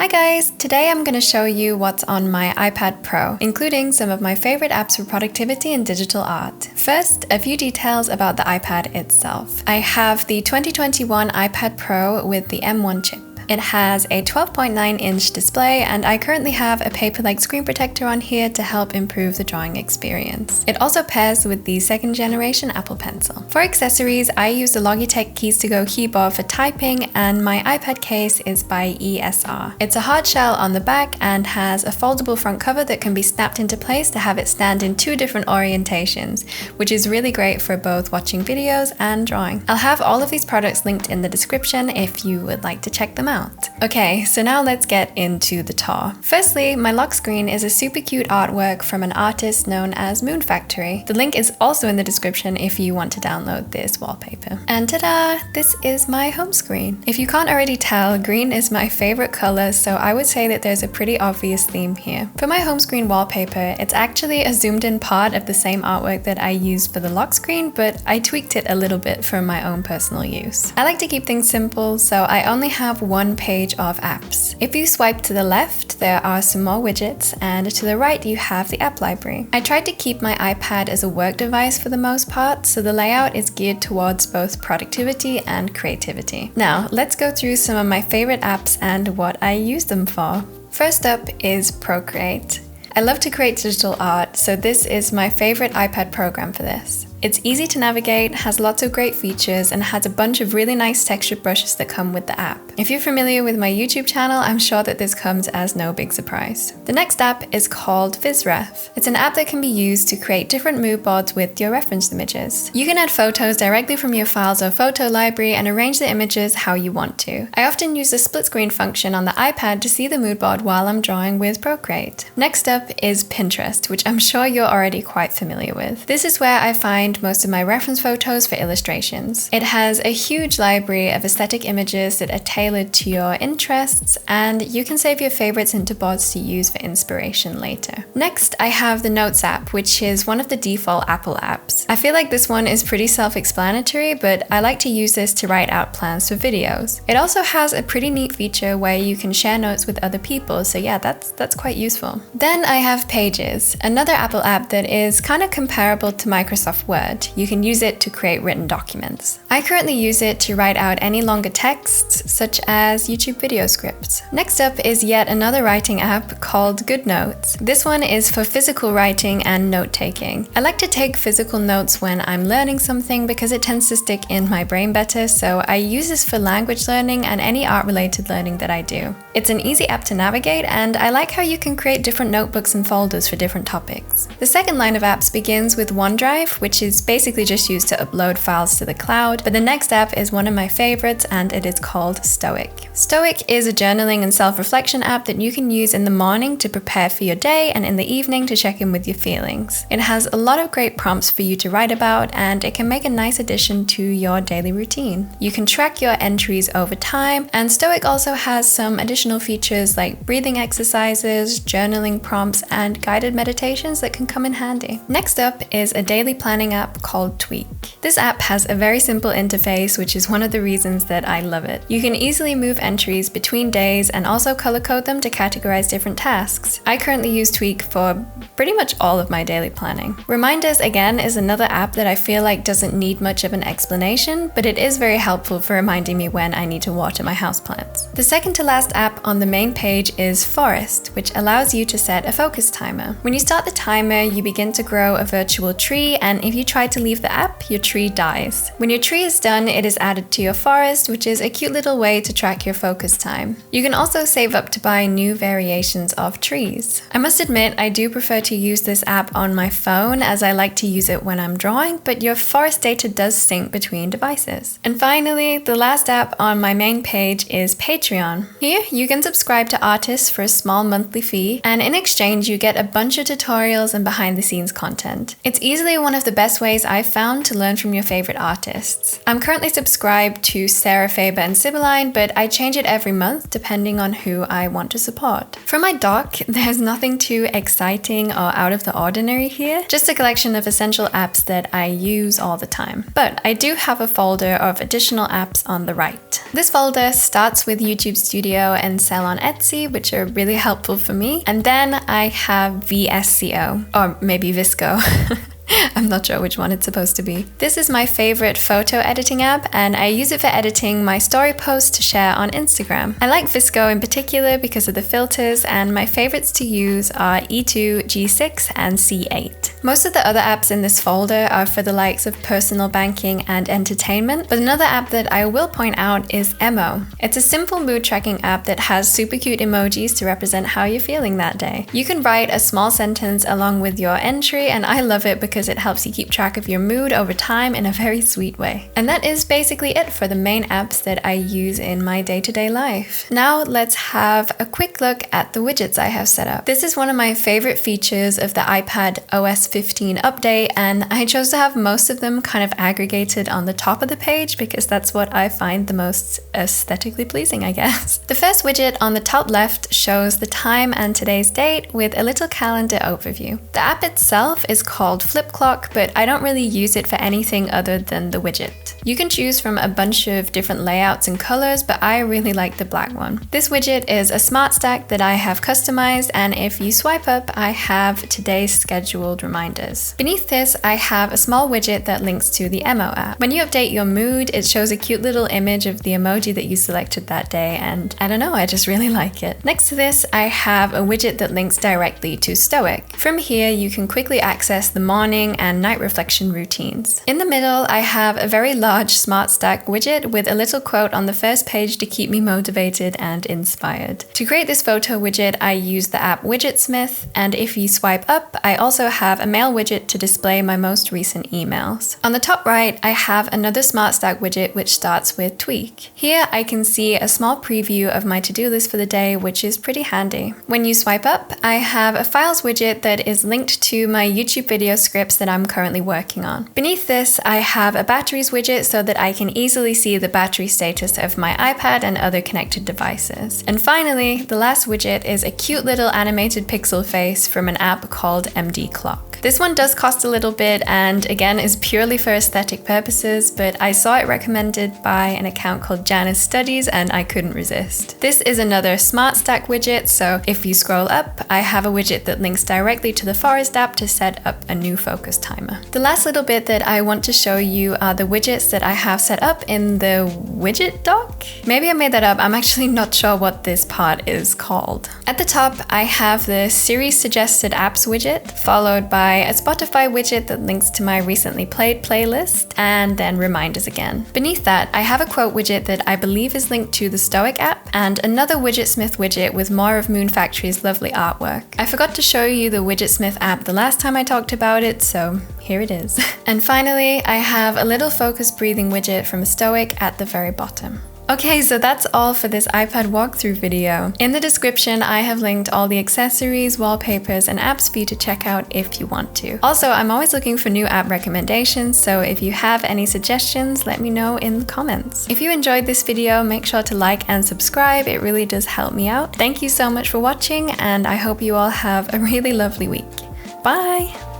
Hi guys! Today I'm going to show you what's on my iPad Pro, including some of my favorite apps for productivity and digital art. First, a few details about the iPad itself. I have the 2021 iPad Pro with the M1 chip. It has a 12.9-inch display, and I currently have a paper-like screen protector on here to help improve the drawing experience. It also pairs with the second generation Apple Pencil. For accessories, I use the Logitech Keys to Go keyboard for typing, and my iPad case is by ESR. It's a hard shell on the back and has a foldable front cover that can be snapped into place to have it stand in two different orientations, which is really great for both watching videos and drawing. I'll have all of these products linked in the description if you would like to check them out. Okay, so now let's get into the tour. Firstly, my lock screen is a super cute artwork from an artist known as Moon Factory. The link is also in the description if you want to download this wallpaper. And ta-da! This is my home screen. If you can't already tell, green is my favorite color, so I would say that there's a pretty obvious theme here. For my home screen wallpaper, it's actually a zoomed in part of the same artwork that I used for the lock screen, but I tweaked it a little bit for my own personal use. I like to keep things simple, so I only have one page of apps. If you swipe to the left, there are some more widgets, and to the right you have the app library. I tried to keep my iPad as a work device for the most part, so the layout is geared towards both productivity and creativity. Now, let's go through some of my favorite apps and what I use them for. First up is Procreate. I love to create digital art, so this is my favorite iPad program for this. It's easy to navigate, has lots of great features, and has a bunch of really nice textured brushes that come with the app. If you're familiar with my YouTube channel, I'm sure that this comes as no big surprise. The next app is called VizRef. It's an app that can be used to create different mood boards with your reference images. You can add photos directly from your files or photo library and arrange the images how you want to. I often use the split screen function on the iPad to see the mood board while I'm drawing with Procreate. Next up is Pinterest, which I'm sure you're already quite familiar with. This is where I find most of my reference photos for illustrations. It has a huge library of aesthetic images that are tailored to your interests, and you can save your favorites into boards to use for inspiration later. Next, I have the Notes app, which is one of the default Apple apps. I feel like this one is pretty self-explanatory, but I like to use this to write out plans for videos. It also has a pretty neat feature where you can share notes with other people, so yeah, that's quite useful. Then I have Pages, another Apple app that is kind of comparable to Microsoft Word. You can use it to create written documents. I currently use it to write out any longer texts, such as YouTube video scripts. Next up is yet another writing app called GoodNotes. This one is for physical writing and note-taking. I like to take physical notes when I'm learning something because it tends to stick in my brain better, so I use this for language learning and any art-related learning that I do. It's an easy app to navigate, and I like how you can create different notebooks and folders for different topics. The second line of apps begins with OneDrive, which is basically just used to upload files to the cloud, but the next app is one of my favorites, and it is called Stoic. Stoic is a journaling and self-reflection app that you can use in the morning to prepare for your day and in the evening to check in with your feelings. It has a lot of great prompts for you to write about, and it can make a nice addition to your daily routine. You can track your entries over time, and Stoic also has some additional features like breathing exercises, journaling prompts, and guided meditations that can come in handy. Next up is a daily planning app called Tweak. This app has a very simple interface, which is one of the reasons that I love it. You can easily move entries between days and also color code them to categorize different tasks. I currently use Tweak for pretty much all of my daily planning. Reminders, again, is another app that I feel like doesn't need much of an explanation, but it is very helpful for reminding me when I need to water my houseplants. The second to last app on the main page is Forest, which allows you to set a focus timer. When you start the timer, you begin to grow a virtual tree, and if you try to leave the app, your tree dies. When your tree is done, it is added to your forest, which is a cute little way to track your focus time. You can also save up to buy new variations of trees. I must admit, I do prefer to use this app on my phone as I like to use it when I'm drawing, but your forest data does sync between devices. And finally, the last app on my main page is Patreon. Here, you can subscribe to artists for a small monthly fee, and in exchange, you get a bunch of tutorials and behind-the-scenes content. It's easily one of the best best ways I've found to learn from your favorite artists. I'm currently subscribed to Sarah Faber and Sibylline, but I change it every month depending on who I want to support. For my dock, there's nothing too exciting or out of the ordinary here, just a collection of essential apps that I use all the time. But I do have a folder of additional apps on the right. This folder starts with YouTube Studio and Sell on Etsy, which are really helpful for me. And then I have VSCO, or maybe Visco. I'm not sure which one it's supposed to be. This is my favorite photo editing app, and I use it for editing my story posts to share on Instagram. I like Visco in particular because of the filters, and my favorites to use are E2, G6, and C8. Most of the other apps in this folder are for the likes of personal banking and entertainment, but another app that I will point out is Emo. It's a simple mood tracking app that has super cute emojis to represent how you're feeling that day. You can write a small sentence along with your entry, and I love it because it helps you keep track of your mood over time in a very sweet way. And that is basically it for the main apps that I use in my day-to-day life. Now let's have a quick look at the widgets I have set up. This is one of my favorite features of the iPad OS 15 update, and I chose to have most of them kind of aggregated on the top of the page because that's what I find the most aesthetically pleasing, I guess. The first widget on the top left shows the time and today's date with a little calendar overview. The app itself is called Flip Clock, but I don't really use it for anything other than the widget. You can choose from a bunch of different layouts and colors, but I really like the black one. This widget is a smart stack that I have customized, and if you swipe up, I have today's scheduled reminders. Beneath this, I have a small widget that links to the Emo app. When you update your mood, it shows a cute little image of the emoji that you selected that day, and I don't know, I just really like it. Next to this, I have a widget that links directly to Stoic. From here, you can quickly access the morning and night reflection routines. In the middle, I have a very large smart stack widget with a little quote on the first page to keep me motivated and inspired. To create this photo widget, I use the app Widgetsmith, and if you swipe up, I also have a mail widget to display my most recent emails. On the top right, I have another smart stack widget which starts with Tweak. Here, I can see a small preview of my to-do list for the day, which is pretty handy. When you swipe up, I have a files widget that is linked to my YouTube video scripts that I'm currently working on. Beneath this, I have a batteries widget so that I can easily see the battery status of my iPad and other connected devices. And finally, the last widget is a cute little animated pixel face from an app called MD Clock. This one does cost a little bit and again is purely for aesthetic purposes, but I saw it recommended by an account called Janice Studies and I couldn't resist. This is another smart stack widget, so if you scroll up, I have a widget that links directly to the Forest app to set up a new focus timer. The last little bit that I want to show you are the widgets that I have set up in the widget dock. Maybe I made that up, I'm actually not sure what this part is called. At the top, I have the Siri suggested apps widget, followed by a Spotify widget that links to my recently played playlist, and then reminders again. Beneath that, I have a quote widget that I believe is linked to the Stoic app, and another Widgetsmith widget with more of Moon Factory's lovely artwork. I forgot to show you the Widgetsmith app the last time I talked about it, so here it is. And finally, I have a little focus breathing widget from Stoic at the very bottom. Okay, so that's all for this iPad walkthrough video. In the description, I have linked all the accessories, wallpapers, and apps for you to check out if you want to. Also, I'm always looking for new app recommendations, so if you have any suggestions, let me know in the comments. If you enjoyed this video, make sure to like and subscribe, it really does help me out. Thank you so much for watching, and I hope you all have a really lovely week. Bye!